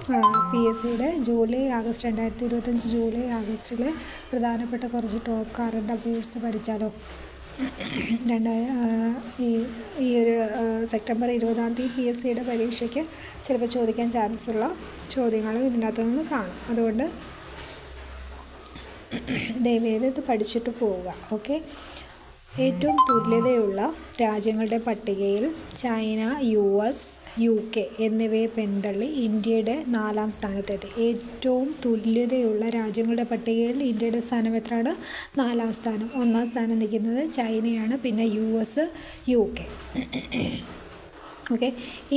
PSCയുടെ July August 2025 July ആഗസ്റ്റിലെ പ്രധാനപ്പെട്ട കുറച്ച് top current affairs പഠിച്ചാലോ? ഈ ഒരു സെപ്റ്റംബർ 20 PSCയുടെ പരീക്ഷയ്ക്ക് ചിലപ്പോൾ ചോദിക്കാൻ ചാൻസ് ഉള്ള ചോദ്യങ്ങളും ഇതിനകത്ത് നിന്ന് കാണും. അതുകൊണ്ട് ദയവേത് ഇത് പഠിച്ചിട്ട് പോവുക. ഓക്കെ. ഏറ്റവും തുല്യതയുള്ള രാജ്യങ്ങളുടെ പട്ടികയിൽ ചൈന, US, UK എന്നിവയെ പിന്തള്ളി ഇന്ത്യയുടെ 4ാം സ്ഥാനത്തെത്തി. ഏറ്റവും തുല്യതയുള്ള രാജ്യങ്ങളുടെ പട്ടികയിൽ ഇന്ത്യയുടെ സ്ഥാനം എത്രയാണ്? 4ാം സ്ഥാനം. 1ാം സ്ഥാനം നിൽക്കുന്നത് ചൈനയാണ്, പിന്നെ US, UK. Okay.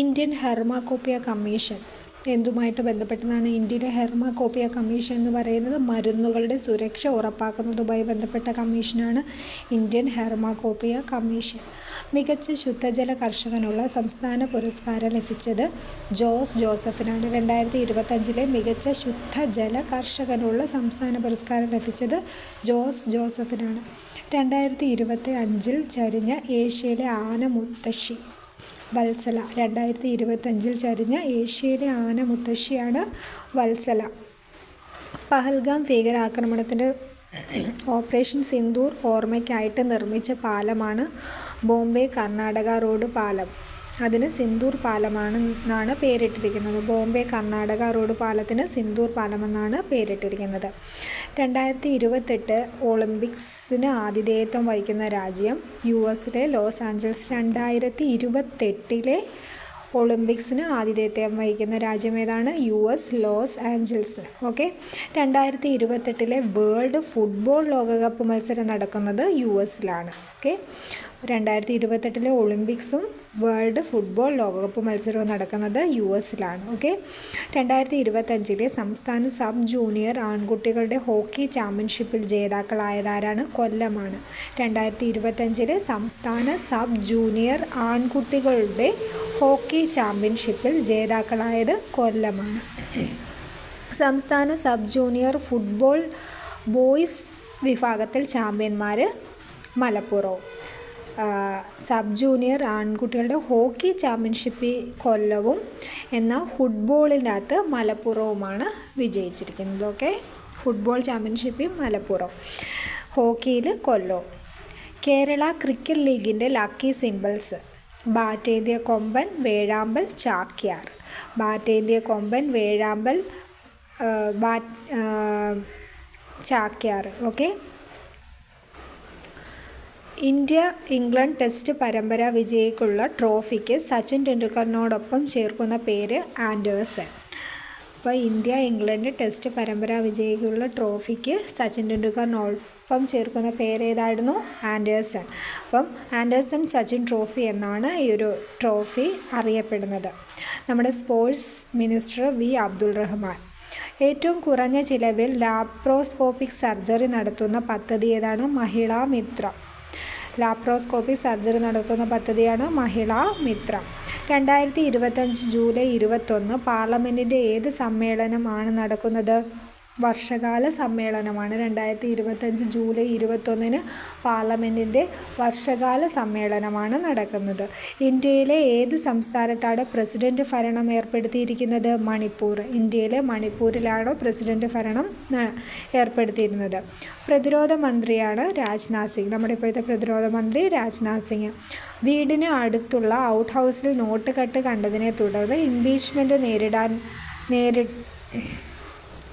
Indian pharmacopoeia commission എന്തുമായിട്ട് ബന്ധപ്പെട്ടതാണ്? ഇന്ത്യയുടെ ഹെർമാകോപ്പിയ കമ്മീഷൻ എന്ന് പറയുന്നത് മരുന്നുകളുടെ സുരക്ഷ ഉറപ്പാക്കുന്നതുമായി ബന്ധപ്പെട്ട കമ്മീഷനാണ് ഇന്ത്യൻ ഹെർമാകോപ്പിയ കമ്മീഷൻ. മികച്ച ശുദ്ധജല കർഷകനുള്ള സംസ്ഥാന പുരസ്കാരം ലഭിച്ചത് ജോസ് ജോസഫിനാണ്. 2025 മികച്ച ശുദ്ധജല കർഷകനുള്ള സംസ്ഥാന പുരസ്കാരം ലഭിച്ചത് ജോസ് ജോസഫിനാണ്. 2025 ചരിഞ്ഞ ഏഷ്യയിലെ ആന മുത്തശ്ശി വത്സല. 2025 ചരിഞ്ഞ ഏഷ്യയിലെ ആന മുത്തശ്ശിയാണ് വത്സല. പഹൽഗാം ഭീകരാക്രമണത്തിൻ്റെ ഓപ്പറേഷൻ സിന്ദൂർ ഓർമ്മയ്ക്കായിട്ട് നിർമ്മിച്ച പാലമാണ് ബോംബെ കർണാടക റോഡ് പാലം. അതിന് സിന്ദൂർ പാലമാണെന്നാണ് പേരിട്ടിരിക്കുന്നത്. ബോംബെ കർണാടക റോഡ് പാലത്തിന് സിന്ദൂർ പാലമെന്നാണ് പേരിട്ടിരിക്കുന്നത്. 2028 ഒളിമ്പിക്സിന് ആതിഥേയത്വം വഹിക്കുന്ന രാജ്യം US-ലെ ലോസ് ആഞ്ചൽസ്. 2028 ഒളിമ്പിക്സിന് ആതിഥേയത്വം വഹിക്കുന്ന രാജ്യം ഏതാണ്? US, Los Angeles. Okay. 2028 world football ലോകകപ്പ് മത്സരം നടക്കുന്നത് US-ലാണ്. ഓക്കെ. 2028 ഒളിമ്പിക്സും വേൾഡ് ഫുട്ബോൾ ലോകകപ്പ് മത്സരവും നടക്കുന്നത് US-ലാണ്. ഓക്കെ. 2025 സംസ്ഥാന സബ് ജൂനിയർ ആൺകുട്ടികളുടെ ഹോക്കി ചാമ്പ്യൻഷിപ്പിൽ ജേതാക്കളായതാരാണ്? കൊല്ലമാണ്. 2025 സംസ്ഥാന സബ് ജൂനിയർ ആൺകുട്ടികളുടെ ഹോക്കി ചാമ്പ്യൻഷിപ്പിൽ ജേതാക്കളായത് കൊല്ലമാണ്. സംസ്ഥാന സബ് ജൂനിയർ ഫുട്ബോൾ ബോയ്സ് വിഭാഗത്തിൽ ചാമ്പ്യന്മാർ മലപ്പുറവും. സബ് ജൂനിയർ ആൺകുട്ടികളുടെ ഹോക്കി ചാമ്പ്യൻഷിപ്പിൽ കൊല്ലവും എന്നാൽ ഫുട്ബോളിനകത്ത് മലപ്പുറവുമാണ് വിജയിച്ചിരിക്കുന്നത്. ഓക്കെ. ഫുട്ബോൾ ചാമ്പ്യൻഷിപ്പിൽ മലപ്പുറം, ഹോക്കിയിൽ കൊല്ലവും. കേരള ക്രിക്കറ്റ് ലീഗിൻ്റെ ലക്കി സിംബൽസ്: ബാറ്റേന്തിയ കൊമ്പൻ, വേഴാമ്പൽ, ചാക്യാർ. ബാറ്റേന്തിയ കൊമ്പൻ, വേഴാമ്പൽ, ചാക്യാർ. ഓക്കെ. ഇന്ത്യ ഇംഗ്ലണ്ട് ടെസ്റ്റ് പരമ്പര വിജയിക്കുള്ള ട്രോഫിക്ക് സച്ചിൻ ടെണ്ടുൽക്കറിനോടൊപ്പം ചേർക്കുന്ന പേര് ആൻഡേഴ്സൺ. അപ്പോൾ ഇന്ത്യ ഇംഗ്ലണ്ട് ടെസ്റ്റ് പരമ്പര വിജയിക്കുള്ള ട്രോഫിക്ക് സച്ചിൻ ടെണ്ടുൽക്കറിനോടൊപ്പം ചേർക്കുന്ന പേര് ഏതായിരുന്നു? ആൻഡേഴ്സൺ. അപ്പം ആൻഡേഴ്സൺ സച്ചിൻ ട്രോഫി എന്നാണ് ഈ ഒരു ട്രോഫി അറിയപ്പെടുന്നത്. നമ്മുടെ sports minister V. Abdul Rahman. ഏറ്റവും കുറഞ്ഞ ചിലവിൽ ലാപ്രോസ്കോപ്പിക് സർജറി നടത്തുന്ന പദ്ധതി ഏതാണ്? മഹിളാ മിത്ര. ലാപ്രോസ്കോപ്പിക് സർജറി നടത്തുന്ന പദ്ധതിയാണ് മഹിളാ മിത്ര. 2025 ജൂലൈ 21 പാർലമെൻറ്റിൻ്റെ ഏത് സമ്മേളനമാണ് നടക്കുന്നത്? വർഷകാല സമ്മേളനമാണ്. 2025 ജൂലൈ 21 പാർലമെൻറ്റിൻ്റെ വർഷകാല സമ്മേളനമാണ് നടക്കുന്നത്. ഇന്ത്യയിലെ ഏത് സംസ്ഥാനത്താണ് പ്രസിഡന്റ് ഭരണം ഏർപ്പെടുത്തിയിരിക്കുന്നത്? മണിപ്പൂർ. ഇന്ത്യയിലെ മണിപ്പൂരിലാണ് പ്രസിഡന്റ് ഭരണം ഏർപ്പെടുത്തിയിരുന്നത്. പ്രതിരോധ മന്ത്രിയാണ് രാജ്നാഥ് സിംഗ്. നമ്മുടെ ഇപ്പോഴത്തെ പ്രതിരോധ മന്ത്രി രാജ്നാഥ് സിംഗ്. വീടിന് അടുത്തുള്ള ഔട്ട് ഹൗസിൽ നോട്ട് കട്ട് കണ്ടതിനെ തുടർന്ന് ഇംപീച്ച്മെൻറ്റ്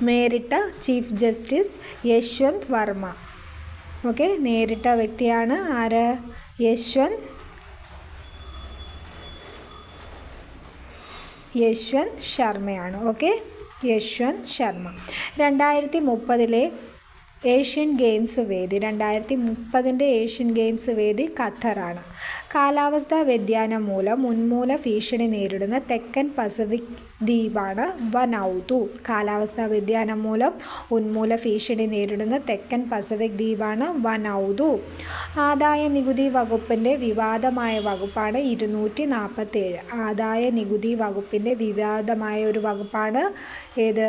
നേരിട്ട chief justice Yashwant Varma. Okay. നേരിട്ട വ്യക്തിയാണ് ആര്? യശ്വന്ത് ശർമ്മയാണ്. Okay. Yashwant Sharma. 2030 Asian games വേദി. 2030 ഏഷ്യൻ ഗെയിംസ് വേദി ഖത്തറാണ്. കാലാവസ്ഥാ വ്യതിയാനം മൂലം ഉന്മൂല ഭീഷണി നേരിടുന്ന തെക്കൻ പസഫിക് ദ്വീപാണ് വനൗതു. കാലാവസ്ഥാ വ്യതിയാനം മൂലം ഉന്മൂല ഭീഷണി നേരിടുന്ന തെക്കൻ പസഫിക് ദ്വീപാണ് വനൗതു. ആദായ നികുതി വകുപ്പിൻ്റെ വിവാദമായ വകുപ്പാണ് 247. ആദായ നികുതി വകുപ്പിൻ്റെ വിവാദമായ ഒരു വകുപ്പാണ് ഏത്?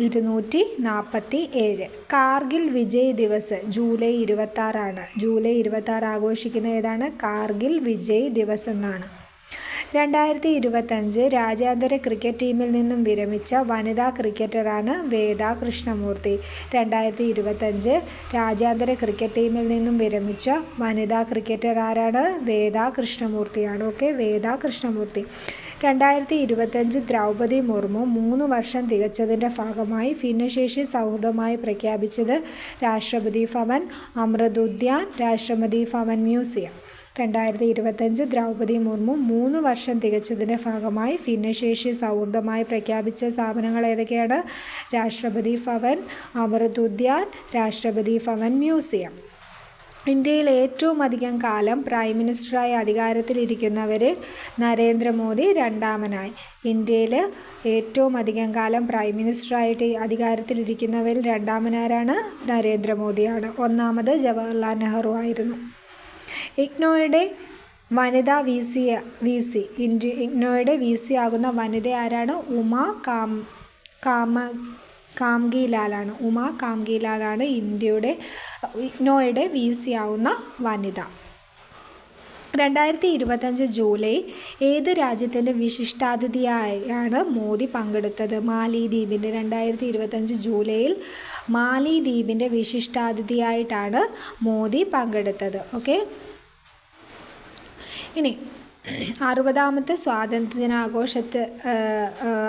247. കാർഗിൽ വിജയ് ദിവസ് ജൂലൈ 26 ജൂലൈ 26 ആഘോഷിക്കുന്ന ഏതാണ്? കാർഗിൽ വിജയ് ദിവസ് എന്നാണ്. 2025 രാജ്യാന്തര ക്രിക്കറ്റ് ടീമിൽ നിന്നും വിരമിച്ച വനിതാ ക്രിക്കറ്ററാണ് വേദ കൃഷ്ണമൂർത്തി. 2025 രാജ്യാന്തര ക്രിക്കറ്റ് ടീമിൽ നിന്നും വിരമിച്ച വനിതാ ക്രിക്കറ്റർ ആരാണ്? വേദ കൃഷ്ണമൂർത്തിയാണ്. ഓക്കെ, വേദ കൃഷ്ണമൂർത്തി. 2025 ദ്രൗപദി മുർമു 3 വർഷം തികച്ചതിൻ്റെ ഭാഗമായി ഭിന്നശേഷി സൗഹൃദമായി പ്രഖ്യാപിച്ചത് രാഷ്ട്രപതി ഭവൻ, അമൃത് ഉദ്യാൻ, രാഷ്ട്രപതി ഭവൻ മ്യൂസിയം. 2025 ദ്രൗപദി മുർമു 3 വർഷം തികച്ചതിൻ്റെ ഭാഗമായി ഭിന്നശേഷി സൗഹൃദമായി പ്രഖ്യാപിച്ച സ്ഥാപനങ്ങൾ ഏതൊക്കെയാണ്? രാഷ്ട്രപതി ഭവൻ, അമൃത് ഉദ്യാൻ, രാഷ്ട്രപതി ഭവൻ മ്യൂസിയം. ഇന്ത്യയിൽ ഏറ്റവും അധികം കാലം പ്രൈം മിനിസ്റ്ററായി അധികാരത്തിലിരിക്കുന്നവരിൽ നരേന്ദ്രമോദി രണ്ടാമനായി. ഇന്ത്യയിൽ ഏറ്റവും അധികം കാലം പ്രൈം മിനിസ്റ്ററായിട്ട് അധികാരത്തിലിരിക്കുന്നവരിൽ രണ്ടാമനാരാണ്? നരേന്ദ്രമോദിയാണ്. ഒന്നാമത് ജവഹർലാൽ നെഹ്റു ആയിരുന്നു. ഇഗ്നോയുടെ വനിതാ ഇഗ്നോയുടെ VC ആകുന്ന വനിത ആരാണ്? ഉമാ കാംഗിലാലാണ്. ഉമാ കാംഗിലാലാണ് ഇഗ്നോയുടെ VC ആവുന്ന വനിത. 2025 ജൂലൈ ഏത് രാജ്യത്തിൻ്റെ വിശിഷ്ടാതിഥിയായാണ് മോദി പങ്കെടുത്തത്? മാലിദ്വീപിൻ്റെ. 2025 ജൂലൈയിൽ മാലിദ്വീപിൻ്റെ വിശിഷ്ടാതിഥിയായിട്ടാണ് മോദി പങ്കെടുത്തത്. ഓക്കെ, ഇനി 60ാമത്തെ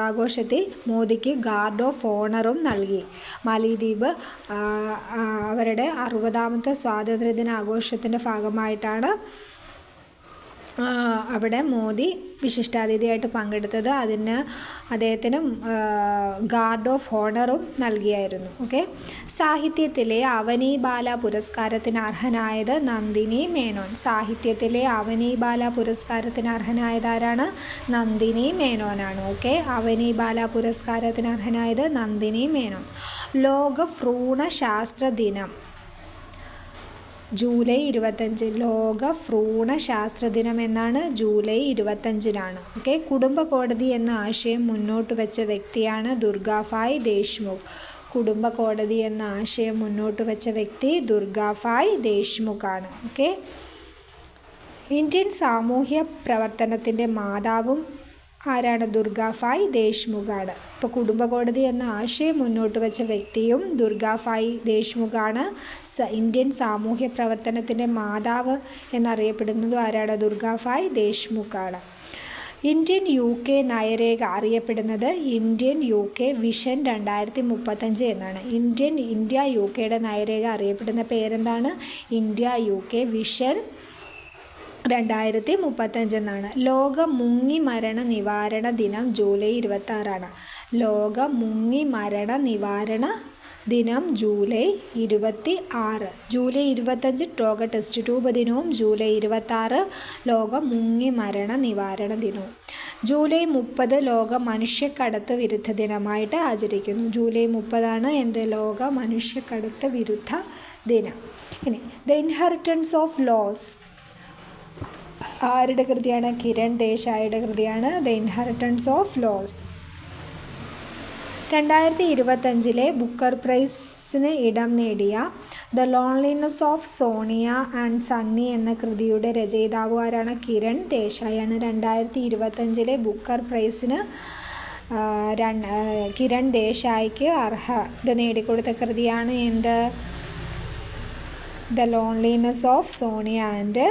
ആഘോഷത്തിൽ മോദിക്ക് ഗാർഡ് ഓഫ് ഓണറും നൽകി. മാലിദ്വീപ് അവരുടെ 60ാമത്തെ സ്വാതന്ത്ര്യദിനാഘോഷത്തിൻ്റെ ഭാഗമായിട്ടാണ് അവിടെ മോദി വിശിഷ്ടാതിഥിയായിട്ട് പങ്കെടുത്തത്. അദ്ദേഹത്തിന് ഗാർഡ് ഓഫ് ഓണറും നൽകിയായിരുന്നു. ഓക്കെ, സാഹിത്യത്തിലെ അവനി ബാല പുരസ്കാരത്തിന് അർഹനായത് നന്ദിനി മേനോൻ. സാഹിത്യത്തിലെ അവനി ബാല പുരസ്കാരത്തിന് അർഹനായത് ആരാണ്? നന്ദിനി മേനോനാണ്. ഓക്കെ, അവനി ബാല പുരസ്കാരത്തിന് അർഹനായത് നന്ദിനി മേനോൻ. ലോക ഭ്രൂണശാസ്ത്ര ദിനം ജൂലൈ 25. ലോക ഭ്രൂണശാസ്ത്ര ദിനം എന്നാണ്? ജൂലൈ 25-നാണ്. ഓക്കെ, കുടുംബ കോടതി എന്ന ആശയം മുന്നോട്ട് വെച്ച വ്യക്തിയാണ് ദുർഗാഭായ് ദേശ്മുഖ്. കുടുംബ കോടതി എന്ന ആശയം മുന്നോട്ട് വെച്ച വ്യക്തി ദുർഗാഭായ് ദേശ്മുഖാണ്. ഓക്കെ, ഇന്ത്യൻ സാമൂഹ്യ പ്രവർത്തനത്തിൻ്റെ മാതാവും ആരാണ്? ദുർഗാഭായ് ദേശ്മുഖാണ്. ഇപ്പോൾ കുടുംബ കോടതി എന്ന ആശയം മുന്നോട്ട് വെച്ച വ്യക്തിയും ദുർഗാഭായ് ദേശ്മുഖാണ്. ഇന്ത്യൻ സാമൂഹ്യ പ്രവർത്തനത്തിൻ്റെ മാതാവ് എന്നറിയപ്പെടുന്നതും ആരാണ്? ദുർഗാഭായ് ദേശ്മുഖാണ്. ഇന്ത്യൻ UK നയരേഖ അറിയപ്പെടുന്നത് ഇന്ത്യൻ UK വിഷൻ 2035 എന്നാണ്. ഇന്ത്യ UKയുടെ നയരേഖ അറിയപ്പെടുന്ന പേരെന്താണ്? ഇന്ത്യ UK വിഷൻ 2035 എന്നാണ്. ലോക മുങ്ങി മരണ നിവാരണ ദിനം ജൂലൈ 26-ആണ്. ലോക മുങ്ങി മരണ നിവാരണ ദിനം ജൂലൈ 26. ജൂലൈ 25 ലോക ടെസ്റ്റ് ട്യൂബ് ദിനവും ജൂലൈ 26 ലോക മുങ്ങി മരണ നിവാരണ ദിനവും. ജൂലൈ 30 ലോക മനുഷ്യക്കടത്ത് വിരുദ്ധ ദിനമായിട്ട് ആചരിക്കുന്നു. ജൂലൈ 30-ആണ് ലോക മനുഷ്യക്കടത്ത് വിരുദ്ധ ദിനം. ഇനി ദ ഇൻഹെറിറ്റൻസ് ഓഫ് ലോസ് ആരുടെ കൃതിയാണ്? കിരൺ ദേശായിയുടെ കൃതിയാണ് the inheritance of loss. 2025 Booker പ്രൈസിന് ഇടം നേടിയ the loneliness of Sonia and Sunny എന്ന കൃതിയുടെ രചയിതാവ് ആരാണ്? കിരൺ ദേശായിയാണ്. 2025 ബുക്കർ പ്രൈസിന് കിരൺ ദേശായിക്ക് അർഹത നേടിക്കൊടുത്ത കൃതിയാണ് എന്ത്? The loneliness of Sonia and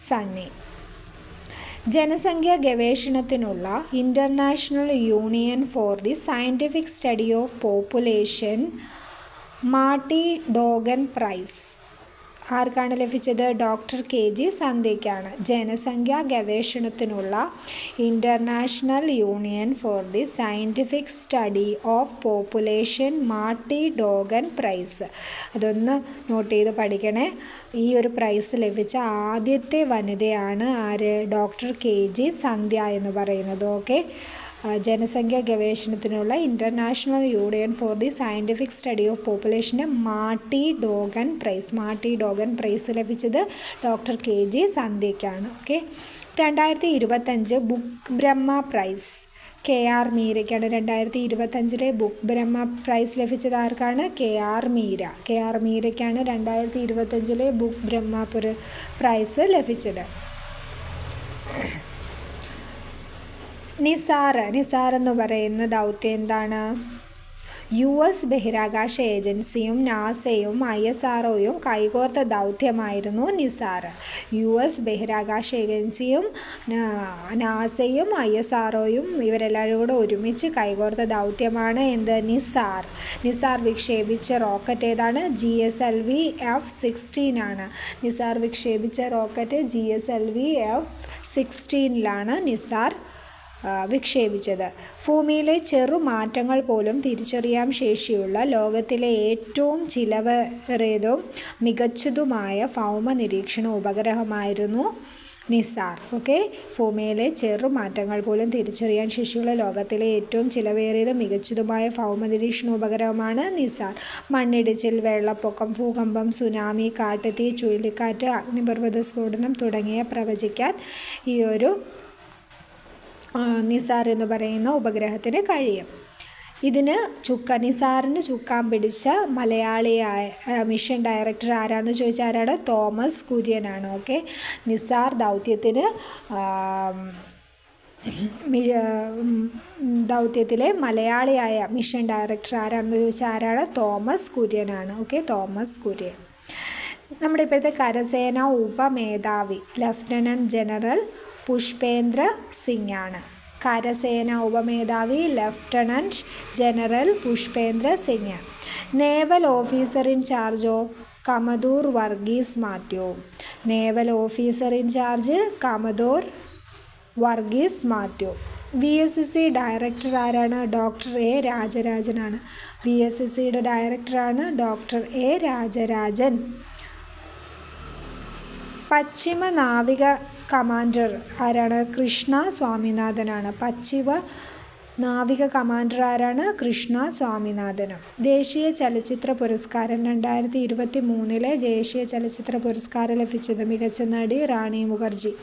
Sunny. ജനസംഖ്യാ ഗവേഷണത്തിനുള്ള international union for the scientific study of population Mattei Dogan prize ആർക്കാണ് ലഭിച്ചത്? ഡോക്ടർ KG സന്ധ്യയ്ക്കാണ്. ജനസംഖ്യാ ഗവേഷണത്തിനുള്ള international union for the scientific study of population Mattei Dogan prize. അതൊന്ന് നോട്ട് ചെയ്ത് പഠിക്കണേ. ഈ ഒരു പ്രൈസ് ലഭിച്ച ആദ്യത്തെ വനിതയാണ് ആര്? ഡോക്ടർ KG സന്ധ്യ എന്ന് പറയുന്നത്. ഓക്കെ, ജനസംഖ്യാ ഗവേഷണത്തിനുള്ള international union for the scientific study of population Mattei Dogan prize ലഭിച്ചത് ഡോക്ടർ KG സന്ധ്യയ്ക്കാണ്. Okay, 2025 book Brahma prize KR മീരയ്ക്കാണ്. 2025 ബുക്ക് ബ്രഹ്മ പ്രൈസ് ലഭിച്ചത് ആർക്കാണ്? KR മീരയ്ക്കാണ് 2025 ബുക്ക് ബ്രഹ്മ പ്രൈസ് ലഭിച്ചത്. നിസാർ എന്ന് പറയുന്ന ദൗത്യം എന്താണ്? US ബഹിരാകാശ ഏജൻസിയും നാസയും ISROയും കൈകോർത്ത ദൗത്യമായിരുന്നു നിസാർ. US ബഹിരാകാശ ഏജൻസിയും നാസയും ISROയും ഇവരെല്ലാവരും കൂടെ ഒരുമിച്ച് കൈകോർത്ത ദൗത്യമാണ് എന്ത്? നിസാർ. നിസാർ വിക്ഷേപിച്ച റോക്കറ്റ് ഏതാണ്? GSLV F-16 ആണ്. നിസാർ വിക്ഷേപിച്ച റോക്കറ്റ് GSLV F-16 നിസാർ വിക്ഷേപിച്ചത്. ഭൂമിയിലെ ചെറു മാറ്റങ്ങൾ പോലും തിരിച്ചറിയാൻ ശേഷിയുള്ള ലോകത്തിലെ ഏറ്റവും ചിലവേറിയതും മികച്ചതുമായ ഭൗമ നിരീക്ഷണ ഉപഗ്രഹമായിരുന്നു നിസാർ. ഭൂമിയിലെ ചെറു മാറ്റങ്ങൾ പോലും തിരിച്ചറിയാൻ ശേഷിയുള്ള ലോകത്തിലെ ഏറ്റവും ചിലവേറിയതും മികച്ചതുമായ ഭൗമ നിരീക്ഷണ ഉപഗ്രഹമാണ് നിസാർ. മണ്ണിടിച്ചിൽ, വെള്ളപ്പൊക്കം, ഭൂകമ്പം, സുനാമി, കാട്ടുതീ, ചുഴലിക്കാറ്റ്, അഗ്നിപർവ്വത സ്ഫോടനം തുടങ്ങിയ പ്രവചിക്കാൻ ഈ ഒരു നിസാർ എന്ന് പറയുന്ന ഉപഗ്രഹത്തിന് കഴിയും. നിസാറിന് ചുക്കാൻ പിടിച്ച മലയാളിയായ മിഷൻ ഡയറക്ടർ ആരാണെന്ന് ചോദിച്ചാൽ ആരാണ്? തോമസ് കുര്യനാണ്. നിസാർ ദൗത്യത്തിലെ മലയാളിയായ മിഷൻ ഡയറക്ടർ ആരാണെന്ന് ചോദിച്ചാൽ ആരാണ്? തോമസ് കുര്യനാണ്. തോമസ് കുര്യൻ. നമ്മുടെ ഇപ്പോഴത്തെ കരസേനാ ഉപമേധാവി ലഫ്റ്റനന്റ് ജനറൽ പുഷ്പേന്ദ്ര സിംഗ് ആണ്. കരസേനാ ഉപമേധാവി lieutenant general Pushpendra Singh. Naval officer in ചാർജോ? Commodore Varghese Mathew. Naval officer in charge commodore Varghese Mathew. VSSC director ആരാണ്? ഡോക്ടർ A രാജരാജനാണ്. VSSCയുടെ ഡയറക്ടറാണ് ഡോക്ടർ A രാജരാജൻ. പശ്ചിമ നാവിക കമാൻഡർ ആരാണ്? കൃഷ്ണ സ്വാമിനാഥനാണ്. പശ്ചിമ നാവിക കമാൻഡർ ആരാണ്? കൃഷ്ണ സ്വാമിനാഥൻ. ദേശീയ ചലച്ചിത്ര പുരസ്കാരം 2023 ദേശീയ ചലച്ചിത്ര പുരസ്കാരം ലഭിച്ചത് മികച്ച നടി റാണി മുഖർജി.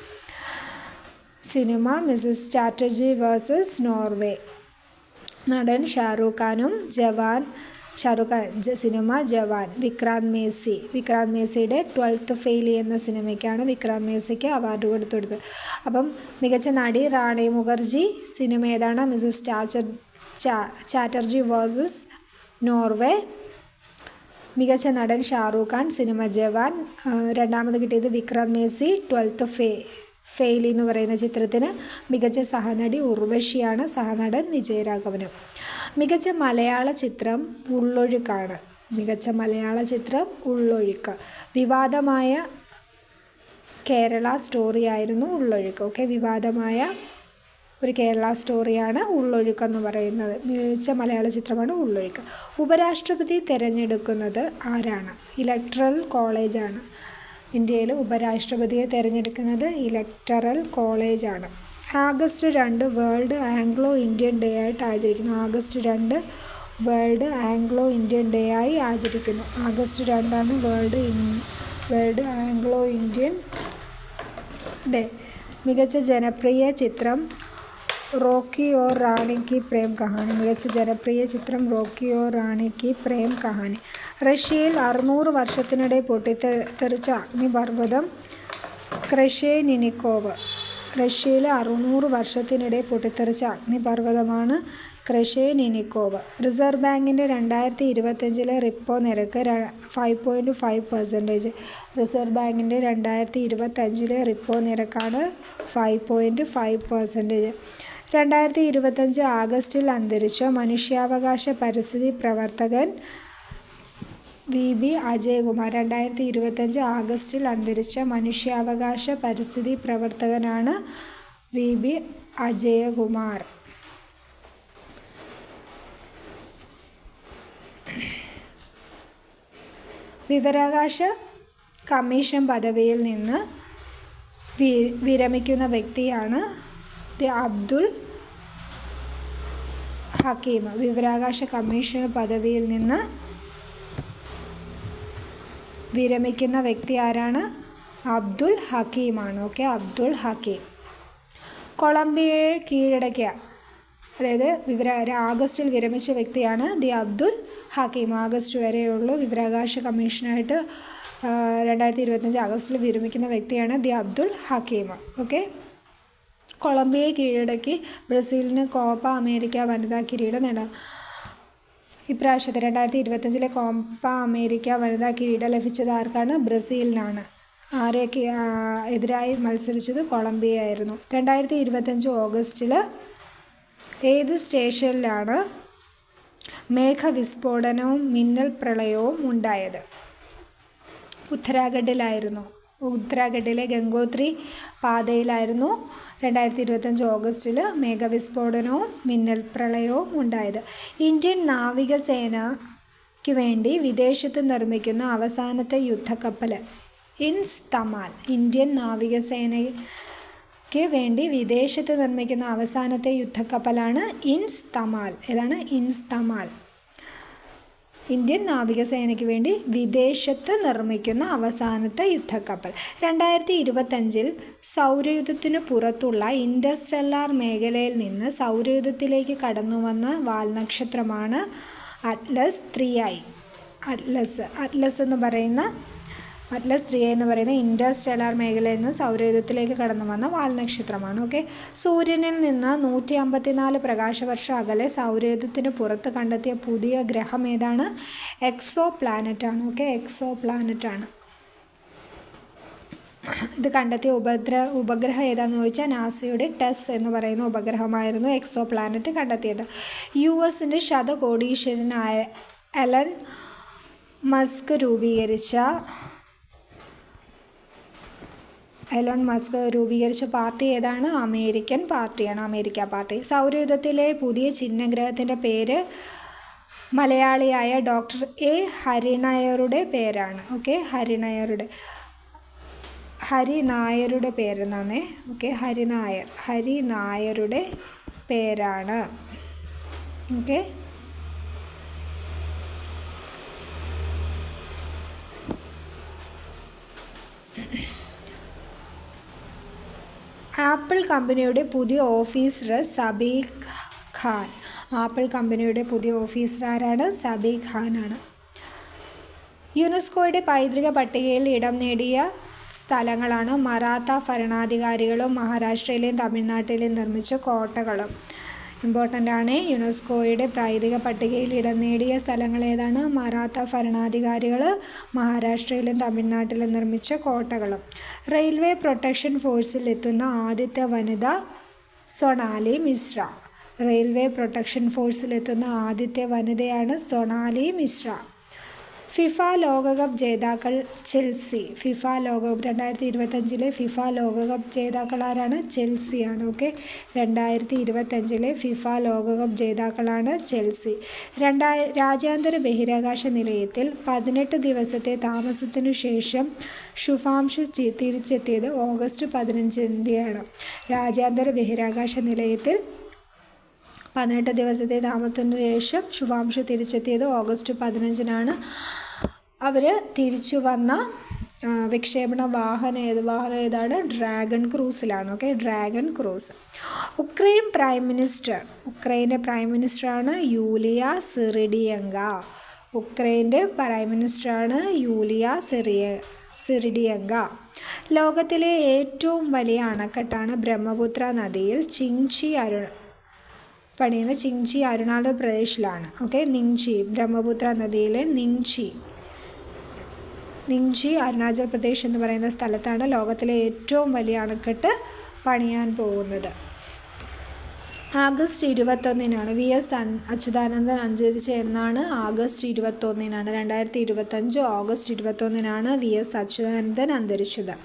സിനിമ മിസസ് ചാറ്റർജി വേഴ്സസ് നോർവേ. നടൻ ഷാരൂഖ് ഖാനും സിനിമ ജവാൻ. വിക്രാന്ത് മേസിയുടെ 12th ഫെയിൽ എന്ന സിനിമയ്ക്കാണ് വിക്രാന്ത് മേസിക്ക് അവാർഡ് കൊടുത്തത്. അപ്പം മികച്ച നടി റാണി മുഖർജി. സിനിമ ഏതാണ്? Mrs Chatterjee versus Norway. മികച്ച നടൻ ഷാരൂഖ് ഖാൻ. സിനിമ ജവാൻ. രണ്ടാമത് കിട്ടിയത് വിക്രാന്ത് മേസി 12th ഫെയിൽ എന്ന് പറയുന്ന ചിത്രത്തിന്. മികച്ച സഹനടി ഉർവശിയാണ്. സഹനടൻ വിജയരാഘവനും. മികച്ച മലയാള ചിത്രം ഉള്ളൊഴുക്കാണ്. മികച്ച മലയാള ചിത്രം ഉള്ളൊഴുക്ക്. വിവാദമായ കേരള സ്റ്റോറി ആയിരുന്നു ഉള്ളൊഴുക്ക്. വിവാദമായ ഒരു കേരള സ്റ്റോറിയാണ് ഉള്ളൊഴുക്ക് എന്ന് പറയുന്നത്. മികച്ച മലയാള ചിത്രമാണ് ഉള്ളൊഴുക്ക്. ഉപരാഷ്ട്രപതി തിരഞ്ഞെടുക്കുന്നത് ആരാണ്? ഇലക്ടറൽ കോളേജാണ്. ഇന്ത്യയിൽ ഉപരാഷ്ട്രപതിയെ തിരഞ്ഞെടുക്കുന്നത് ഇലക്ടറൽ കോളേജാണ്. August 2 world Anglo Indian day ആയിട്ട് ആചരിക്കുന്നു. August 2 world Anglo Indian day ആയി ആചരിക്കുന്നു. August 2 world Anglo Indian day. മികച്ച ജനപ്രിയ ചിത്രം റോക്കി ഓർ റാണി കി പ്രേം കഹാനി. മികച്ച ജനപ്രിയ ചിത്രം റോക്കി ഓർ റാണി കി പ്രേം കഹാനി. റഷ്യയിൽ 600 വർഷത്തിനിടെ പൊട്ടിത്തെറിച്ച അഗ്നിപർവ്വതം ക്രഷേനിനിക്കോവ്. റഷ്യയിൽ 600 വർഷത്തിനിടെ പൊട്ടിത്തെറിച്ച അഗ്നിപർവ്വതമാണ് ക്രഷേനിനിക്കോവ്. റിസർവ് ബാങ്കിൻ്റെ 2025 റിപ്പോ നിരക്ക് 5.5%. റിസർവ് ബാങ്കിൻ്റെ 2025 റിപ്പോ നിരക്കാണ് 5.5%. 2025 ആഗസ്റ്റിൽ അന്തരിച്ച മനുഷ്യാവകാശ പരിസ്ഥിതി പ്രവർത്തകൻ VB അജയകുമാർ. 2025 ആഗസ്റ്റിൽ അന്തരിച്ച മനുഷ്യാവകാശ പരിസ്ഥിതി പ്രവർത്തകനാണ് VB അജയകുമാർ. വിവരാവകാശ കമ്മീഷൻ പദവിയിൽ നിന്ന് വിരമിക്കുന്ന വ്യക്തിയാണ് അബ്ദുൽ ഹക്കീം. വിവരാവകാശ കമ്മീഷൻ പദവിയിൽ നിന്ന് വിരമിക്കുന്ന വ്യക്തി ആരാണ്? അബ്ദുൽ ഹക്കീമാണ്. അബ്ദുൽ ഹക്കീം. കൊളംബിയയെ കീഴടക്കിയ, അതായത് ആഗസ്റ്റിൽ വിരമിച്ച വ്യക്തിയാണ് അബ്ദുൽ ഹക്കീം. ആഗസ്റ്റ് വരെയുള്ളൂ വിവരാവകാശ കമ്മീഷനായിട്ട് 2025 ആഗസ്റ്റിൽ വിരമിക്കുന്ന വ്യക്തിയാണ് അബ്ദുൽ ഹക്കീം. കൊളംബിയയെ കീഴടക്കി ബ്രസീലിന് കോപ്പ അമേരിക്ക വനിതാ കിരീടം നേടാം. ഇപ്രാവശ്യത്തെ 2025 കോപ്പ അമേരിക്ക വനിതാ കിരീടം ലഭിച്ചത് ആർക്കാണ്? ബ്രസീലിനാണ്. ആരെയൊക്കെ എതിരായി മത്സരിച്ചത്? കൊളംബിയ ആയിരുന്നു. 2025 ഓഗസ്റ്റിൽ ഏത് സ്റ്റേഷനിലാണ് മേഘവിസ്ഫോടനവും മിന്നൽ പ്രളയവും ഉണ്ടായത്? ഉത്തരാഖണ്ഡിലായിരുന്നു. ഉത്തരാഖണ്ഡിലെ ഗംഗോത്രി പാതയിലായിരുന്നു 2025 ഓഗസ്റ്റിൽ മേഘവിസ്ഫോടനവും മിന്നൽ പ്രളയവും ഉണ്ടായത്. ഇന്ത്യൻ നാവികസേനയ്ക്ക് വേണ്ടി വിദേശത്ത് നിർമ്മിക്കുന്ന അവസാനത്തെ യുദ്ധക്കപ്പൽ ഇൻസ്-തമാൽ. ഇന്ത്യൻ നാവികസേനയ്ക്ക് വേണ്ടി വിദേശത്ത് നിർമ്മിക്കുന്ന അവസാനത്തെ യുദ്ധക്കപ്പലാണ് ഇൻസ്-തമാൽ. ഏതാണ്? ഇൻസ്-തമാൽ. ഇന്ത്യൻ നാവികസേനയ്ക്ക് വേണ്ടി വിദേശത്ത് നിർമ്മിക്കുന്ന അവസാനത്തെ യുദ്ധക്കപ്പൽ. 2025 സൗരയൂഥത്തിനു പുറത്തുള്ള ഇൻ്റർസ്റ്റെല്ലാർ മേഖലയിൽ നിന്ന് സൗരയൂഥത്തിലേക്ക് കടന്നുവന്ന വാൽനക്ഷത്രമാണ് അറ്റ്ലസ് 3i. അറ്റ്ലസ് 3i എന്ന് പറയുന്ന ഇൻ്റർസ്റ്റെല്ലാർ മേഖലയിൽ നിന്ന് സൗരയൂഥത്തിലേക്ക് കടന്നു വന്ന വാൽനക്ഷത്രമാണ്. ഓക്കെ. സൂര്യനിൽ നിന്ന് 154 പ്രകാശവർഷം അകലെ സൗരയൂഥത്തിന് പുറത്ത് കണ്ടെത്തിയ പുതിയ ഗ്രഹം ഏതാണ്? എക്സോ പ്ലാനറ്റാണ്. ഓക്കെ, എക്സോ പ്ലാനറ്റാണ്. ഇത് കണ്ടെത്തിയ ഉപഗ്രഹം ഏതാണെന്ന് ചോദിച്ചാൽ നാസയുടെ ടെസ് എന്ന് പറയുന്ന ഉപഗ്രഹമായിരുന്നു എക്സോ പ്ലാനറ്റ് കണ്ടെത്തിയത്. US-ൻ്റെ ശതകോടീശ്വരനായ എലൺ മസ്ക് രൂപീകരിച്ച പാർട്ടി ഏതാണ്? അമേരിക്കൻ പാർട്ടിയാണ്, അമേരിക്ക പാർട്ടി. സൗരയൂഥത്തിലെ പുതിയ ചിഹ്നഗ്രഹത്തിൻ്റെ പേര് മലയാളിയായ ഡോക്ടർ എ ഹരിനായരുടെ പേരാണ്. ഓക്കെ, ഹരിനായരുടെ പേരെന്നാണേ. ഓക്കെ, ഹരിനായരുടെ പേരാണ്. ഓക്കെ. ആപ്പിൾ കമ്പനിയുടെ പുതിയ ഓഫീസർ സബീഹ് ഖാൻ. ആപ്പിൾ കമ്പനിയുടെ പുതിയ ഓഫീസർ ആരാണ്? സബീഹ് ഖാനാണ്. യുനെസ്കോയുടെ പൈതൃക പട്ടികയിൽ ഇടം നേടിയ സ്ഥലങ്ങളാണ് മറാത്ത ഭരണാധികാരികളും മഹാരാഷ്ട്രയിലെയും തമിഴ്നാട്ടിലെയും നിർമ്മിച്ച കോട്ടകളും. ഇമ്പോർട്ടൻ്റ് ആണ്. യുനെസ്കോയുടെ പൈതൃക പട്ടികയിൽ ഇടം നേടിയ സ്ഥലങ്ങൾ ഏതാണ്? മറാത്ത ഭരണാധികാരികൾ, മഹാരാഷ്ട്രയിലും തമിഴ്നാട്ടിലും നിർമ്മിച്ച കോട്ടകളും. റെയിൽവേ പ്രൊട്ടക്ഷൻ ഫോഴ്സിൽ എത്തുന്ന ആദ്യത്തെ വനിത സൊണാലി മിശ്ര. റെയിൽവേ പ്രൊട്ടക്ഷൻ ഫോഴ്സിൽ എത്തുന്ന ആദ്യത്തെ വനിതയാണ് സൊണാലി മിശ്ര. ഫിഫ ലോകകപ്പ് ജേതാക്കൾ ചെൽസി. 2025 ഫിഫ ലോകകപ്പ് ജേതാക്കൾ ആരാണ്? ചെൽസിയാണ്. ഓക്കെ, 2025 ഫിഫ ലോകകപ്പ് ജേതാക്കളാണ് ചെൽസി. രാജ്യാന്തര ബഹിരാകാശ നിലയത്തിൽ 18 ദിവസത്തെ താമസത്തിനു ശേഷം ശുഭാംശു തിരിച്ചെത്തിയത് ഓഗസ്റ്റ് 15 രാജ്യാന്തര ബഹിരാകാശ നിലയത്തിൽ 18 ദിവസത്തെ താമസത്തിന് ശേഷം ശുഭാംശു തിരിച്ചെത്തിയത് ഓഗസ്റ്റ് 15 അവർ തിരിച്ചു വന്ന വിക്ഷേപണ വാഹനം ഏതാണ്? ഡ്രാഗൺ ക്രൂസിലാണ്. ഓക്കെ, ഡ്രാഗൺ ക്രൂസ്. ഉക്രൈൻ്റെ പ്രൈം മിനിസ്റ്ററാണ് യൂലിയ സിറിഡിയങ്ക. ഉക്രൈൻ്റെ പ്രൈം മിനിസ്റ്ററാണ് യൂലിയ സിറിഡിയങ്ക. ലോകത്തിലെ ഏറ്റവും വലിയ അണക്കെട്ടാണ് ബ്രഹ്മപുത്ര നദിയിൽ ചിങ്ചി അരുണാചൽ പ്രദേശിലാണ്. ഓക്കെ, നിങ്ചി, ബ്രഹ്മപുത്ര നദിയിലെ നിങ്ചി അരുണാചൽ പ്രദേശ് എന്ന് പറയുന്ന സ്ഥലത്താണ് ലോകത്തിലെ ഏറ്റവും വലിയ അണക്കെട്ട് പണിയാൻ പോകുന്നത്. ആഗസ്റ്റ് 21 VS അച്യുതാനന്ദൻ അന്തരിച്ച എന്നാണ്? ആഗസ്റ്റ് 21 2025 ഓഗസ്റ്റ് 21 VS അച്യുതാനന്ദൻ അന്തരിച്ചത്.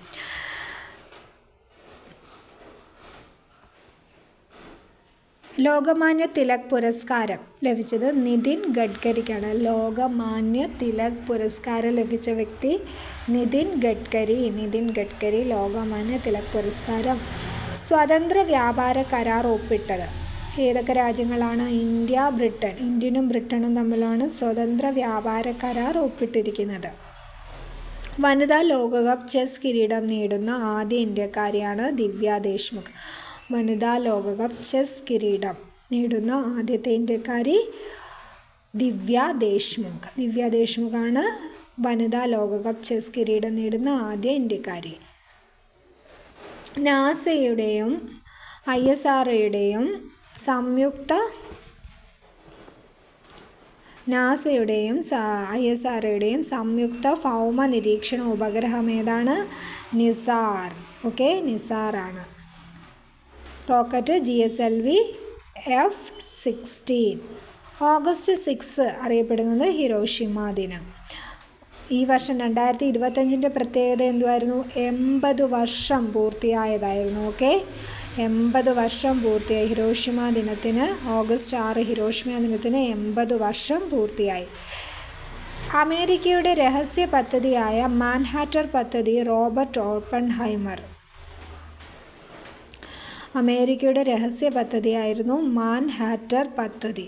ലോകമാന്യ തിലക് പുരസ്കാരം ലഭിച്ചത് നിതിൻ ഗഡ്കരിക്കാണ്. ലോകമാന്യ തിലക് പുരസ്കാരം ലഭിച്ച വ്യക്തി നിതിൻ ഗഡ്കരി. ലോകമാന്യ തിലക് പുരസ്കാരം. സ്വതന്ത്ര വ്യാപാര കരാർ ഒപ്പിട്ടത് ഏതൊക്കെ രാജ്യങ്ങളാണ്? ഇന്ത്യനും ബ്രിട്ടനും തമ്മിലാണ് സ്വതന്ത്ര വ്യാപാര കരാർ ഒപ്പിട്ടിരിക്കുന്നത്. വനിതാ ലോകകപ്പ് ചെസ് കിരീടം നേടുന്ന ആദ്യ ഇന്ത്യക്കാരിയാണ് ദിവ്യ ദേശ്മുഖ്. വനിതാ ലോകകപ്പ് ചെസ് കിരീടം നേടുന്ന ആദ്യത്തെ ഇന്ത്യക്കാരി ദിവ്യ ദേശ്മുഖാണ് വനിതാ ലോകകപ്പ് ചെസ് കിരീടം നേടുന്ന ആദ്യ ഇന്ത്യക്കാരി. നാസയുടെയും ISROയുടെയും നാസയുടെയും ISROയുടെയും സംയുക്ത ഭൗമ നിരീക്ഷണ ഉപഗ്രഹം ഏതാണ്? നിസാർ. ഓക്കെ, നിസാറാണ്. Rocket GSLV F-16. ഓഗസ്റ്റ് 6 അറിയപ്പെടുന്നത് ഹിരോഷിമ ദിനം. ഈ വർഷം 2025 പ്രത്യേകത എന്തുവായിരുന്നു? 80 വർഷം പൂർത്തിയായതായിരുന്നു. ഓക്കെ, 80 വർഷം പൂർത്തിയായി. ഹിരോഷിമ ദിനത്തിന് ഓഗസ്റ്റ് 6 ഹിരോഷിമ ദിനത്തിന് 80 വർഷം പൂർത്തിയായി. അമേരിക്കയുടെ രഹസ്യ പദ്ധതിയായ മാൻഹാട്ടൻ പദ്ധതി റോബർട്ട് ഓപ്പൺഹൈമർ. അമേരിക്കയുടെ രഹസ്യ പദ്ധതിയായിരുന്നു മാൻഹാട്ടൻ പദ്ധതി.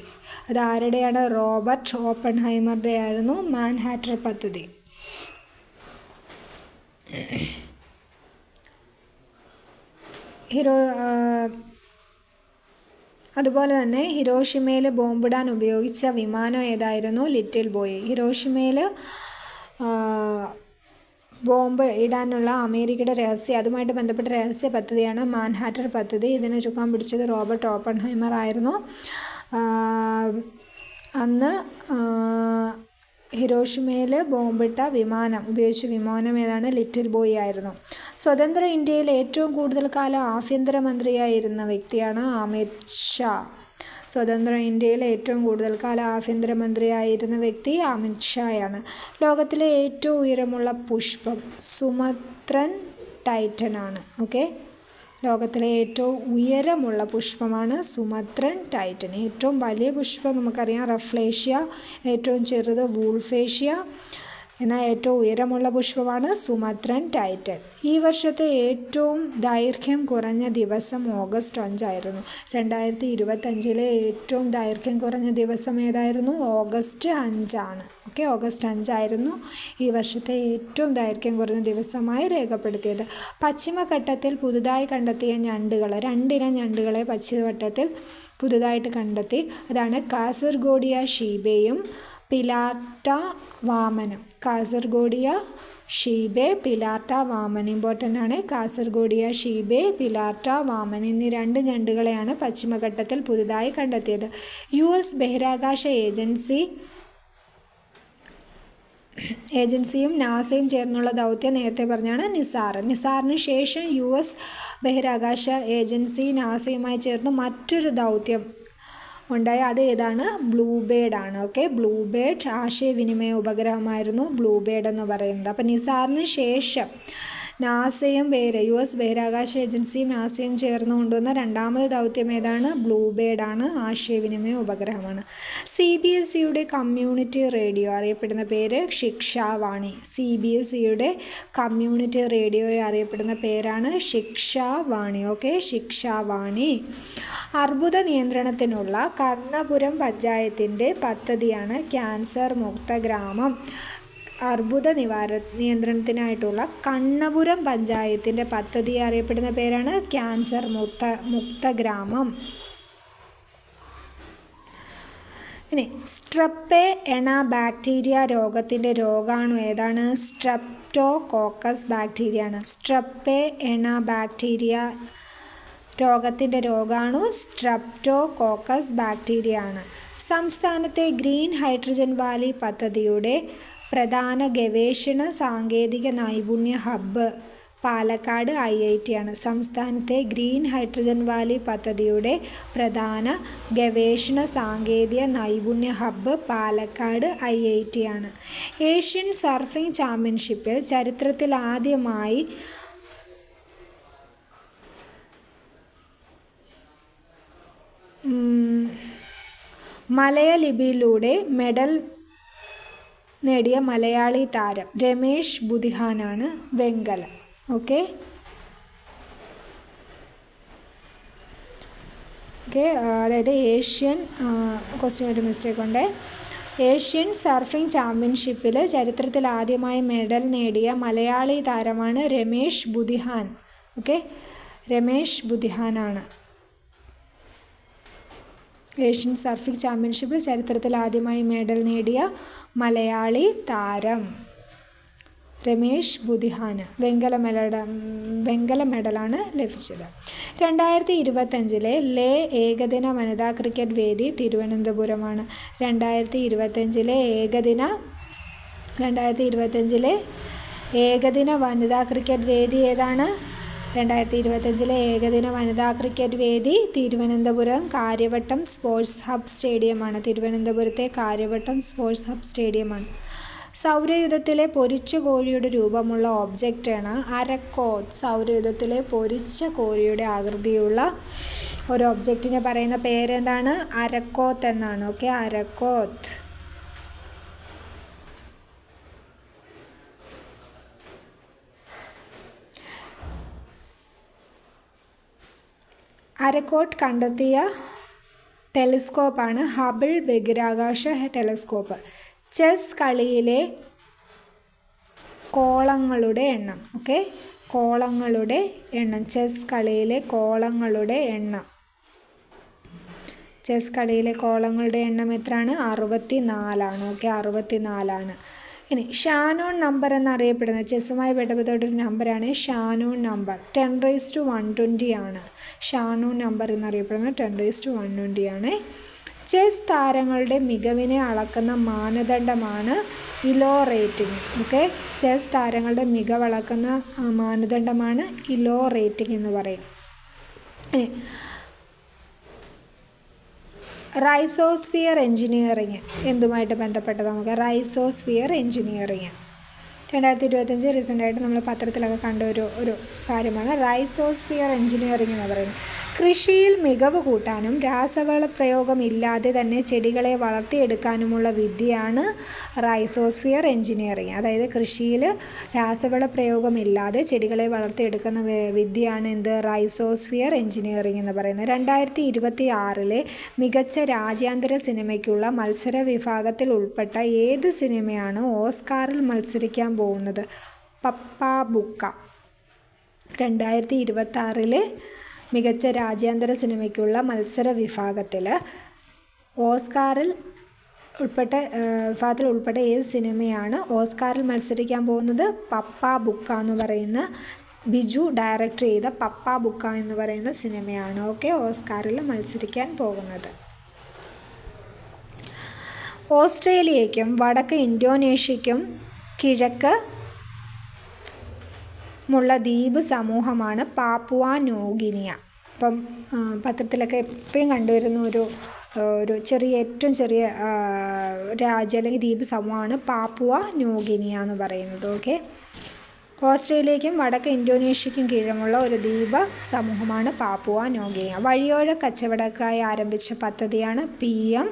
അത് ആരുടെയാണ്? റോബർട്ട് ഓപ്പൺഹൈമറുടെ ആയിരുന്നു മാൻഹാട്ടൻ പദ്ധതി. അതുപോലെ തന്നെ ഹിരോഷിമയിൽ ബോംബിടാൻ ഉപയോഗിച്ച വിമാനം ഏതായിരുന്നു? Little boy. ഹിരോഷിമയിൽ ബോംബ് ഇടാനുള്ള അമേരിക്കയുടെ അതുമായിട്ട് ബന്ധപ്പെട്ട രഹസ്യ പദ്ധതിയാണ് മാൻഹാട്ടൻ പദ്ധതി. ഇതിനെ ചുക്കാൻ പിടിച്ചത് റോബർട്ട് ഓപ്പൺഹൈമർ ആയിരുന്നു. അന്ന് ഹിരോഷിമയിൽ ബോംബിട്ട ഉപയോഗിച്ച വിമാനം ഏതാണ്? ലിറ്റിൽ ബോയ് ആയിരുന്നു. സ്വതന്ത്ര ഇന്ത്യയിൽ ഏറ്റവും കൂടുതൽ കാലം ആഭ്യന്തരമന്ത്രിയായിരുന്ന വ്യക്തിയാണ് അമിത് ഷാ. സ്വതന്ത്ര ഇന്ത്യയിൽ ഏറ്റവും കൂടുതൽ കാലം ആഭ്യന്തരമന്ത്രിയായിരുന്ന വ്യക്തി അമിത് ഷായാണ്. ലോകത്തിലെ ഏറ്റവും ഉയരമുള്ള പുഷ്പം സുമത്രൻ ടൈറ്റൻ ആണ്. ഓക്കെ, ലോകത്തിലെ ഏറ്റവും ഉയരമുള്ള പുഷ്പമാണ് സുമത്രൻ ടൈറ്റൻ. ഏറ്റവും വലിയ പുഷ്പം നമുക്കറിയാം റഫ്ലേഷ്യ, ഏറ്റവും ചെറുത് വൂൾഫേഷ്യ. എന്നാൽ ഏറ്റവും ഉയരമുള്ള പുഷ്പമാണ് സുമത്രൻ ടൈറ്റൻ. ഈ വർഷത്തെ ഏറ്റവും ദൈർഘ്യം കുറഞ്ഞ ദിവസം ഓഗസ്റ്റ് 5 ആയിരുന്നു. 2025 ഏറ്റവും ദൈർഘ്യം കുറഞ്ഞ ദിവസം ഏതായിരുന്നു? ഓഗസ്റ്റ് 5 ആണ്. ഓക്കെ, ഓഗസ്റ്റ് 5 ആയിരുന്നു ഈ വർഷത്തെ ഏറ്റവും ദൈർഘ്യം കുറഞ്ഞ ദിവസമായി രേഖപ്പെടുത്തിയത്. പശ്ചിമഘട്ടത്തിൽ പുതുതായി കണ്ടെത്തിയ ഞണ്ടുകൾ, 2 ഇനം ഞണ്ടുകളെ പശ്ചിമഘട്ടത്തിൽ പുതുതായിട്ട് കണ്ടെത്തി. അതാണ് കാസർഗോഡിയ ഷീബയും പിലാട്ട വാമനം. കാസർഗോഡിയ ഷീബെ, പിലാട്ട വാമൻ. ഇമ്പോർട്ടൻ്റ് ആണ്. കാസർഗോഡിയ ഷീബെ, പിലാട്ട വാമൻ എന്നീ 2 ഞണ്ടുകളെയാണ് പശ്ചിമഘട്ടത്തിൽ പുതുതായി കണ്ടെത്തിയത്. US ബഹിരാകാശ ഏജൻസിയും നാസയും ചേർന്നുള്ള ദൗത്യം നേരത്തെ പറഞ്ഞാണ് നിസാർ. നിസാറിന് ശേഷം US ബഹിരാകാശ ഏജൻസി നാസയുമായി ചേർന്ന് മറ്റൊരു ദൗത്യം ഉണ്ടായി. അത് ഏതാണ്? ബ്ലൂബേർഡ് ആണ്. ഓക്കെ, ബ്ലൂബേർഡ് ആശയവിനിമയ ഉപഗ്രഹമായിരുന്നു ബ്ലൂബേർഡ് എന്ന് പറയുന്നത്. അപ്പോൾ നിസാറിന് ശേഷം നാസയും US ബഹിരാകാശ ഏജൻസിയും നാസയും ചേർന്ന് കൊണ്ടുവന്ന രണ്ടാമത് ദൗത്യം ഏതാണ്? ബ്ലൂബേർഡ് ആണ്, ആശയവിനിമയ ഉപഗ്രഹമാണ്. CBSEയുടെ കമ്മ്യൂണിറ്റി റേഡിയോ അറിയപ്പെടുന്ന പേര് ശിക്ഷാവാണി. CBSEയുടെ കമ്മ്യൂണിറ്റി റേഡിയോ അറിയപ്പെടുന്ന പേരാണ് ശിക്ഷാവാണി. ഓക്കെ, ശിക്ഷാവാണി. അർബുദ നിയന്ത്രണത്തിനുള്ള കർണപുരം പഞ്ചായത്തിൻ്റെ പദ്ധതിയാണ് ക്യാൻസർ മുക്ത ഗ്രാമം. അർബുദ നിയന്ത്രണത്തിനായിട്ടുള്ള കണ്ണപുരം പഞ്ചായത്തിൻ്റെ പദ്ധതി അറിയപ്പെടുന്ന പേരാണ് ക്യാൻസർ മുക്ത ഗ്രാമം. ഇനി സ്ട്രെപ്പെ എണ ബാക്ടീരിയ രോഗത്തിൻ്റെ രോഗാണു ഏതാണ്? സ്ട്രെപ്റ്റോകോക്കസ് ബാക്ടീരിയ ആണ്. സ്ട്രെപ്പെ എണ ബാക്ടീരിയ രോഗത്തിൻ്റെ രോഗാണു സ്ട്രെപ്റ്റോകോക്കസ് ബാക്ടീരിയ ആണ്. സംസ്ഥാനത്തെ ഗ്രീൻ ഹൈഡ്രജൻ വാലി പദ്ധതിയുടെ പ്രധാന ഗവേഷണ സാങ്കേതിക നൈപുണ്യ ഹബ്ബ് പാലക്കാട് IIT ആണ്. സംസ്ഥാനത്തെ ഗ്രീൻ ഹൈഡ്രജൻ വാലി പദ്ധതിയുടെ പ്രധാന ഗവേഷണ സാങ്കേതിക നൈപുണ്യ ഹബ്ബ് പാലക്കാട് IIT ആണ്. ഏഷ്യൻ സർഫിംഗ് ചാമ്പ്യൻഷിപ്പിൽ ചരിത്രത്തിൽ ആദ്യമായി മലയ ലിപിയിലൂടെ മെഡൽ നേടിയ മലയാളി താരം രമേശ് ബുധിഹാനാണ്. വെങ്കലം. ഓക്കെ, അതായത് ഏഷ്യൻ ക്വസ്റ്റ്യൻ ഒരു മിസ്റ്റേക്ക് ഉണ്ട്. ഏഷ്യൻ സർഫിംഗ് ചാമ്പ്യൻഷിപ്പിൽ ചരിത്രത്തിൽ ആദ്യമായി മെഡൽ നേടിയ മലയാളി താരമാണ് രമേശ് ബുധിഹാൻ. ഓക്കെ, രമേശ് ബുധിഹാനാണ് ഏഷ്യൻ സർഫിംഗ് ചാമ്പ്യൻഷിപ്പിൽ ചരിത്രത്തിൽ ആദ്യമായി മെഡൽ നേടിയ മലയാളി താരം രമേഷ് ബുധിഹാന് വെങ്കല മെഡലാണ് ലഭിച്ചത്. 2025 ലേ ഏകദിന വനിതാ ക്രിക്കറ്റ് വേദി തിരുവനന്തപുരമാണ്. 2025 ഏകദിന വനിതാ ക്രിക്കറ്റ് വേദി ഏതാണ്? 2025 ഏകദിന വനിതാ ക്രിക്കറ്റ് വേദി തിരുവനന്തപുരം കാര്യവട്ടം സ്പോർട്സ് ഹബ് സ്റ്റേഡിയമാണ്. തിരുവനന്തപുരത്തെ കാര്യവട്ടം സ്പോർട്സ് ഹബ് സ്റ്റേഡിയമാണ്. സൗരയൂഥത്തിലെ പൊരിച്ച കോഴിയുടെ രൂപമുള്ള ഒബ്ജക്റ്റാണ് അരക്കോത്ത്. സൗരയൂഥത്തിലെ പൊരിച്ച കോഴിയുടെ ആകൃതിയുള്ള ഒരു ഒബ്ജക്റ്റിനെ പറയുന്ന പേരെന്താണ്? അരക്കോത്ത് എന്നാണ്. ഓക്കെ, അരക്കോത്ത്. അരക്കോട്ട് കണ്ടെത്തിയ ടെലിസ്കോപ്പാണ് ഹബിൾ ബഹിരാകാശ ടെലിസ്കോപ്പ്. ചെസ് കളിയിലെ കോളങ്ങളുടെ എണ്ണം. ഓക്കെ, കോളങ്ങളുടെ എണ്ണം. ചെസ് കളിയിലെ കോളങ്ങളുടെ എണ്ണം. ചെസ് കളിയിലെ കോളങ്ങളുടെ എണ്ണം എത്രയാണ്? 64 ഓക്കെ, 64. ഇനി ഷാനോൺ നമ്പർ എന്നറിയപ്പെടുന്ന ചെസ്സുമായി ബന്ധപ്പെട്ടൊരു നമ്പറാണ് ഷാനോൺ നമ്പർ. 10⁻120 ആണ്. ഷാനോൺ നമ്പർ എന്നറിയപ്പെടുന്നത് 10⁻120 ആണ്. ചെസ് താരങ്ങളുടെ മികവിനെ അളക്കുന്ന മാനദണ്ഡമാണ് ഇലോ റേറ്റിംഗ്. ഓക്കെ, ചെസ് താരങ്ങളുടെ മികവ് അളക്കുന്ന മാനദണ്ഡമാണ് ഇലോ റേറ്റിംഗ് എന്ന് പറയും. റൈസോസ്ഫിയർ എഞ്ചിനീയറിങ് എന്തുമായിട്ട് ബന്ധപ്പെട്ടത്? നമുക്ക് റൈസോസ്ഫിയർ എഞ്ചിനീയറിങ് 2025 റീസെൻ്റായിട്ട് നമ്മൾ പത്രത്തിലൊക്കെ കണ്ട ഒരു കാര്യമാണ് റൈസോസ്ഫിയർ എഞ്ചിനീയറിംഗ് എന്ന് പറയുന്നത്. കൃഷിയിൽ മികവ് കൂട്ടാനും രാസവള പ്രയോഗം ഇല്ലാതെ തന്നെ ചെടികളെ വളർത്തിയെടുക്കാനുമുള്ള വിദ്യയാണ് റൈസോസ്ഫിയർ എഞ്ചിനീയറിംഗ്. അതായത് കൃഷിയിൽ രാസവള പ്രയോഗമില്ലാതെ ചെടികളെ വളർത്തിയെടുക്കുന്ന വിദ്യയാണ് എന്ത്? റൈസോസ്ഫിയർ എഞ്ചിനീയറിംഗ് എന്ന് പറയുന്നത്. 2026 മികച്ച രാജ്യാന്തര സിനിമയ്ക്കുള്ള മത്സര വിഭാഗത്തിൽ ഉൾപ്പെട്ട ഏത് സിനിമയാണ് ഓസ്കാറിൽ മത്സരിക്കാൻ പോകുന്നത്? പപ്പാബുക്ക. 2026 മികച്ച രാജ്യാന്തര സിനിമയ്ക്കുള്ള മത്സര വിഭാഗത്തിൽ ഓസ്കാറിൽ ഉൾപ്പെട്ട ഏത് സിനിമയാണ് ഓസ്കാറിൽ മത്സരിക്കാൻ പോകുന്നത്? പപ്പാബുക്ക എന്ന് പറയുന്ന ബിജു ഡയറക്റ്റ് ചെയ്ത പപ്പാബുക്ക എന്ന് പറയുന്ന സിനിമയാണ് ഓക്കെ ഓസ്കാറിൽ മത്സരിക്കാൻ പോകുന്നത്. ഓസ്ട്രേലിയയ്ക്കും വടക്ക് ഇന്തോനേഷ്യയ്ക്കും കിഴക്ക് മുള്ള ദ്വീപ് സമൂഹമാണ് പാപ്പുവ ന്യൂഗിനിയ. അപ്പം പത്രത്തിലൊക്കെ എപ്പോഴും കണ്ടുവരുന്ന ഒരു ഏറ്റവും ചെറിയ രാജ്യം അല്ലെങ്കിൽ ദ്വീപ് സമൂഹമാണ് പാപ്പുവ ന്യൂഗിനിയ എന്ന് പറയുന്നത്. ഓക്കെ, ഓസ്ട്രേലിയയ്ക്കും വടക്ക് ഇന്തോനേഷ്യയ്ക്കും കീഴമുള്ള ഒരു ദ്വീപ സമൂഹമാണ് പാപ്പുവ ന്യൂഗിനിയ. വഴിയോര കച്ചവടക്കായി ആരംഭിച്ച പദ്ധതിയാണ് PM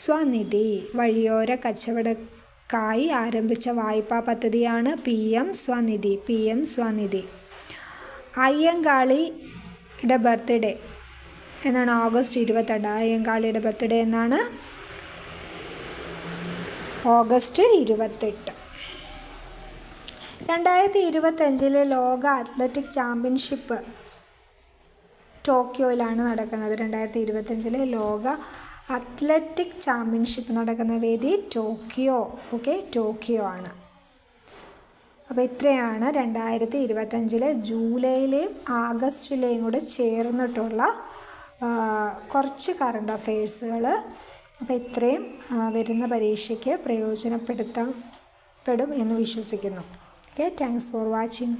സ്വനിധി. വഴിയോര കച്ചവടക്കായി ആരംഭിച്ച വായ്പാ പദ്ധതിയാണ് PM സ്വനിധി. അയ്യങ്കാളിയുടെ ബർത്ത്ഡേ എന്നാണ് ഓഗസ്റ്റ് 22. അയ്യങ്കാളിയുടെ ബർത്ത്ഡേ എന്നാണ് ഓഗസ്റ്റ് 28. 2025 ലോക അത്ലറ്റിക് ചാമ്പ്യൻഷിപ്പ് ടോക്കിയോയിലാണ് നടക്കുന്നത്. 2025 ലോക അത്ലറ്റിക് ചാമ്പ്യൻഷിപ്പ് നടക്കുന്ന വേദി ടോക്കിയോ. ഓക്കെ, ടോക്കിയോ ആണ്. അപ്പോൾ ഇത്രയാണ് 2025 ജൂലൈയിലെയും ആഗസ്റ്റിലെയും കൂടെ ചേർന്നിട്ടുള്ള കുറച്ച് കറണ്ട് അഫെയർസുകൾ. അപ്പോൾ ഇത്രയും വരുന്ന പരീക്ഷയ്ക്ക് പ്രയോജനപ്പെടും എന്ന് വിശ്വസിക്കുന്നു. Okay, thanks for watching.